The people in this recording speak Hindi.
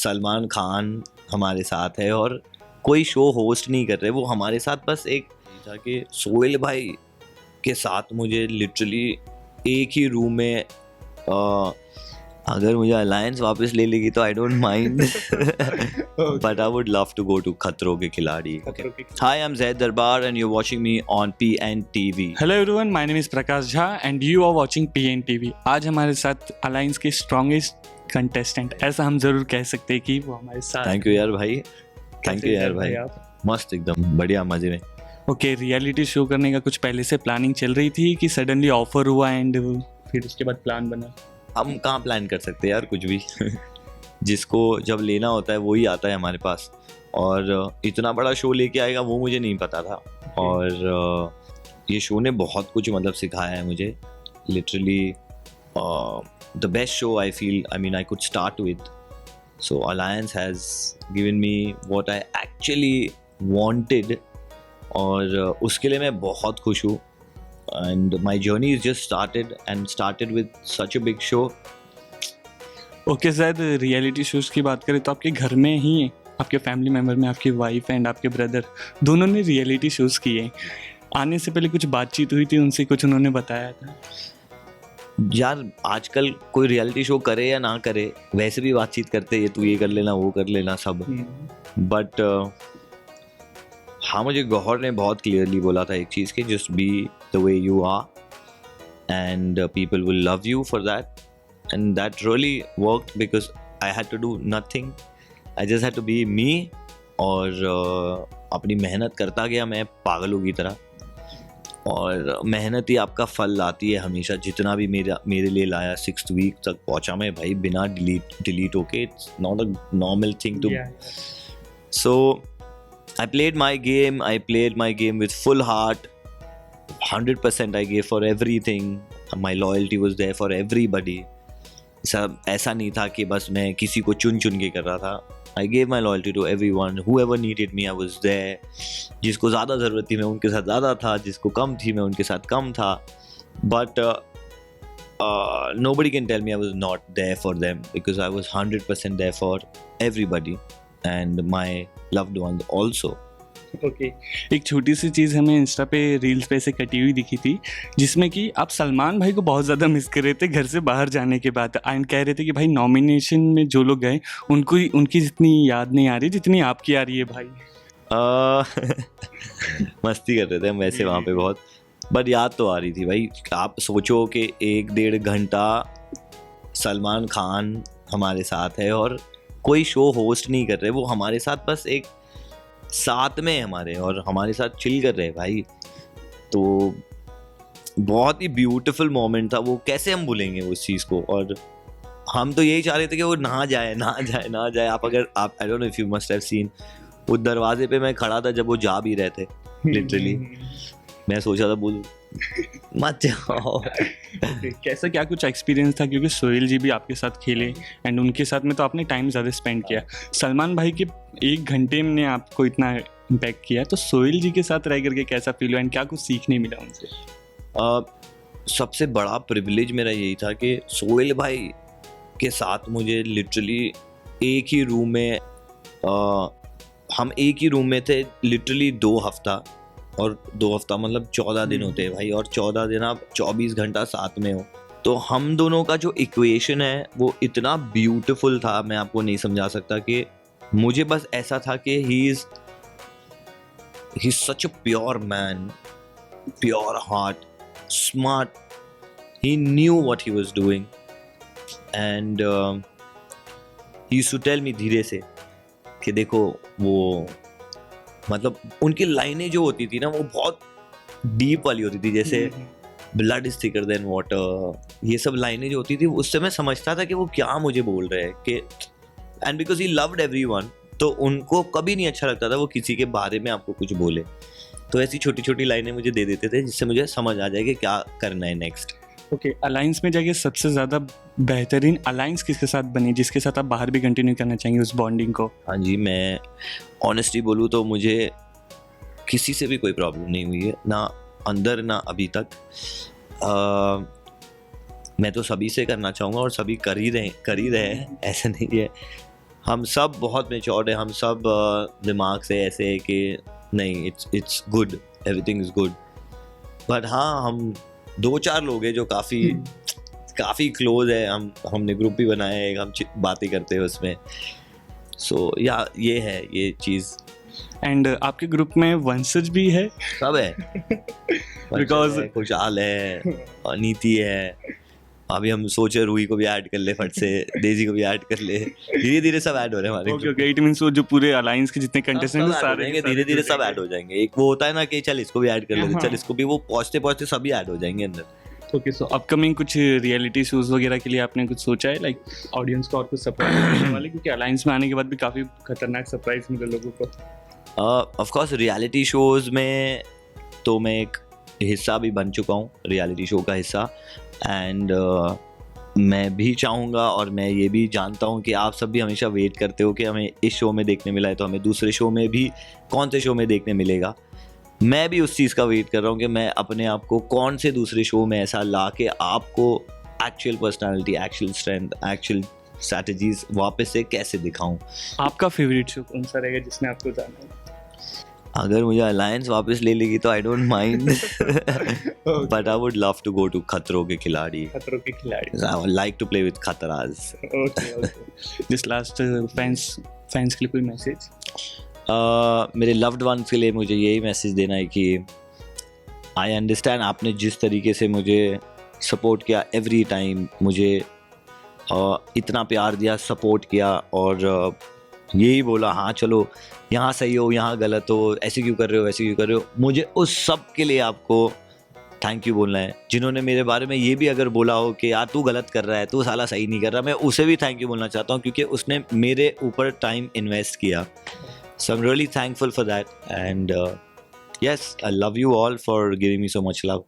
सलमान खान हमारे साथ है और कोई शो होस्ट नहीं कर रहे, वो हमारे साथ बस एक था कि सोहेल भाई के साथ मुझे लिटरली एक ही रूम में अगर मुझे अलायंस वापस ले लेगी तो I don't mind, but I would love to go to Khatron Ke Khiladi. Hi, I am Zaid Darbar and you are watching me on PNTV. Hello everyone, my name is Prakash Jha and you are watching PNTV. आज हमारे साथ अलायंस के स्ट्रॉन्गेस्ट कंटेस्टेंट, ऐसा हम जरूर कह सकते हैं कि वो हमारे साथ. थैंक यू यार भाई, थैंक यू यार भाई. मस्त, एकदम बढ़िया, मजे में. ओके, रियलिटी शो करने का कुछ पहले से प्लानिंग चल रही थी कि सडनली ऑफर हुआ एंड फिर उसके बाद प्लान बना? हम कहाँ प्लान कर सकते हैं यार कुछ भी. जिसको जब लेना होता है वही आता है हमारे पास, और इतना बड़ा शो लेके आएगा वो मुझे नहीं पता था. और ये शो ने बहुत कुछ मतलब सिखाया है मुझे. Literally the best show I feel, I mean I could start with. So alliance has given me what I actually wanted, और उसके लिए मैं बहुत खुश हूँ. And my journey is just started with such a big show. Okay शायद रियलिटी शोज की बात करें तो आपके घर में ही आपके फैमिली मेम्बर में आपकी वाइफ एंड आपके ब्रदर दोनों ने रियलिटी शोज किए. आने से पहले कुछ बातचीत हुई थी उनसे, कुछ उन्होंने बताया था? यार आजकल कोई रियलिटी शो करे या ना करे, वैसे भी बातचीत करते हैं, तू ये कर लेना वो कर लेना सब. बट हाँ, मुझे गौहर ने बहुत क्लियरली बोला था एक चीज़ कि just be the way you are and people will love you for that. And that really worked because I had to do nothing, I just had to be me. और अपनी मेहनत करता गया मैं पागलों की तरह, और मेहनत ही आपका फल लाती है हमेशा. जितना भी मेरे लिए लाया, 6th वीक तक पहुँचा मैं भाई बिना डिलीट होके. It's not a normal thing too. सो I played my game with full heart. 100% I gave for everything. My loyalty was there for everybody. सब ऐसा नहीं था कि बस मैं किसी को चुन के कर रहा था. I gave my loyalty to everyone. Whoever needed me, I was there. जिसको ज़्यादा ज़रूरत थी मैं उनके साथ ज़्यादा था, जिसको कम थी मैं उनके साथ कम था. But nobody can tell me I was not there for them, because I was 100% there for everybody. And my loved ones also. Okay, एक छोटी सी चीज़ हमें इंस्टा पे रील्स पे से कटी हुई दिखी थी जिसमें कि आप सलमान भाई को बहुत ज़्यादा मिस कर रहे थे घर से बाहर जाने के बाद, एंड कह रहे थे कि भाई नॉमिनेशन में जो लोग गए उनकी जितनी याद नहीं आ रही जितनी आपकी आ रही है भाई. मस्ती कर रहे थे हम वैसे वहाँ पे बहुत, बट याद तो आ रही थी भाई. आप सोचो कि 1-1.5 घंटा सलमान खान हमारे साथ है और कोई शो होस्ट नहीं कर रहे, वो हमारे साथ बस एक साथ में हमारे, और हमारे साथ चिल कर रहे हैं भाई. तो बहुत ही ब्यूटीफुल मोमेंट था वो. कैसे हम भूलेंगे उस चीज़ को. और हम तो यही चाह रहे थे कि वो ना जाए. आप I don't know if you must have seen, वो दरवाजे पे मैं खड़ा था जब वो जा भी रहे थे. लिटरली मैं सोचा था बोल मत जाओ. कैसा क्या कुछ एक्सपीरियंस था, क्योंकि सोहेल जी भी आपके साथ खेले एंड उनके साथ में तो आपने टाइम ज़्यादा स्पेंड किया. सलमान भाई के 1 घंटे ने आपको इतना इम्पैक्ट किया, तो सोहेल जी के साथ रह करके कैसा फील हुआ एंड क्या कुछ सीखने मिला उनसे? सबसे बड़ा प्रिविलेज मेरा यही था कि सोहेल भाई के साथ मुझे लिटरली एक ही रूम में हम एक ही रूम में थे लिटरली 2 हफ्ता. और 2 हफ्ता मतलब 14 दिन होते हैं भाई, और 14 दिन आप 24 घंटा साथ में हो. तो हम दोनों का जो इक्वेशन है वो इतना ब्यूटीफुल था, मैं आपको नहीं समझा सकता. कि मुझे बस ऐसा था कि he is such a pure man, pure heart, smart. He knew what he was doing and he used to tell me धीरे से कि देखो, वो मतलब उनकी लाइनें जो होती थी ना वो बहुत डीप वाली होती थी, जैसे blood is thicker than water. ये सब लाइनें जो होती थी उससे मैं समझता था कि वो क्या मुझे बोल रहे हैं. कि and because he loved everyone, तो उनको कभी नहीं अच्छा लगता था वो किसी के बारे में आपको कुछ बोले. तो ऐसी छोटी छोटी लाइनें मुझे दे देते थे जिससे मुझे समझ आ जाए कि क्या करना है नेक्स्ट. ओके, अलायंस में जाके सबसे ज़्यादा बेहतरीन अलायंस किसके साथ बनी जिसके साथ आप बाहर भी कंटिन्यू करना चाहेंगे उस बॉन्डिंग को? हाँ जी, मैं ऑनेस्टली बोलूँ तो मुझे किसी से भी कोई प्रॉब्लम नहीं हुई है, ना अंदर ना अभी तक. मैं तो सभी से करना चाहूँगा और सभी कर ही रहे हैं, ऐसा नहीं है. हम सब बहुत मेच्योर्ड है, हम सब दिमाग से ऐसे है कि नहीं, it's good, everything is good. But हाँ, हम 2-4 लोग हैं जो काफ़ी क्लोज है, हमने ग्रुप भी बनाया है, हम बातें करते हैं उसमें। सो या ये है ये चीज़। एंड आपके ग्रुप में वंशज भी है? सब है Because- है, खुशहाल है, और नीति है। अभी हम सोचे रूही को भी ऐड कर ले, फट से डेजी को भी ऐड कर ले। धीरे धीरे सब ऐड हो रहे हैं हमारे okay group okay, it means वो जो पूरे अलायंस के जितने में। कंटेस्टेंट सब हैं add हो सारे जाएंगे, के सारे धीरे धीरे जुड़ सब जाएंगे। ऐड हो जाएंगे। एक वो होता है ना कि चल इसको भी ऐड कर लेते, हाँ। चल इसको भी, वो पहुंचते पहुंचते सभी ऐड हो जाएंगे अंदर। ओके, सो अपकमिंग कुछ रियलिटी शोज वगैरह के लिए आपने कुछ सोचा है, लाइक ऑडियंस को और कुछ सरप्राइज देने वाले? क्योंकि अलायंस में आने के बाद भी काफी खतरनाक सरप्राइज मिले लोगों को। ऑफ कोर्स रियलिटी शोज में तो मैं एक हिस्सा भी बन चुका हूँ, रियलिटी शो का हिस्सा। एंड मैं भी चाहूँगा, और मैं ये भी जानता हूँ कि आप सब भी हमेशा वेट करते हो कि हमें इस शो में देखने मिला है तो हमें दूसरे शो में भी कौन से शो में देखने मिलेगा। मैं भी उस चीज़ का वेट कर रहा हूँ कि मैं अपने आप को कौन से दूसरे शो में ऐसा ला के आपको actual personality, actual strength, actual strategies वापस से कैसे दिखाऊं। आपका फेवरेट शो कौन सा रहेगा जिसने आपको जाना है? अगर मुझे अलायंस वापस ले लेगी तो I don't mind, but I would love to go to Khatron Ke Khiladi. Khatron Ke Khiladi. I would like to play with खतराज। ओके ओके, जिस लास्ट फैंस के लिए कोई मैसेज? मेरे लव्ड वंस के लिए मुझे यही मैसेज देना है कि आई अंडरस्टैंड आपने जिस तरीके से मुझे सपोर्ट किया एवरी टाइम, मुझे इतना प्यार दिया, सपोर्ट किया, और यही बोला हाँ चलो यहाँ सही हो, यहाँ गलत हो, ऐसे क्यों कर रहे हो, ऐसे क्यों कर रहे हो। मुझे उस सब के लिए आपको थैंक यू बोलना है। जिन्होंने मेरे बारे में ये भी अगर बोला हो कि यार तू गलत कर रहा है, तू साला सही नहीं कर रहा, मैं उसे भी थैंक यू बोलना चाहता हूँ, क्योंकि उसने मेरे ऊपर टाइम इन्वेस्ट किया। So I'm really thankful for that, and yes, I love you all for giving me so much love.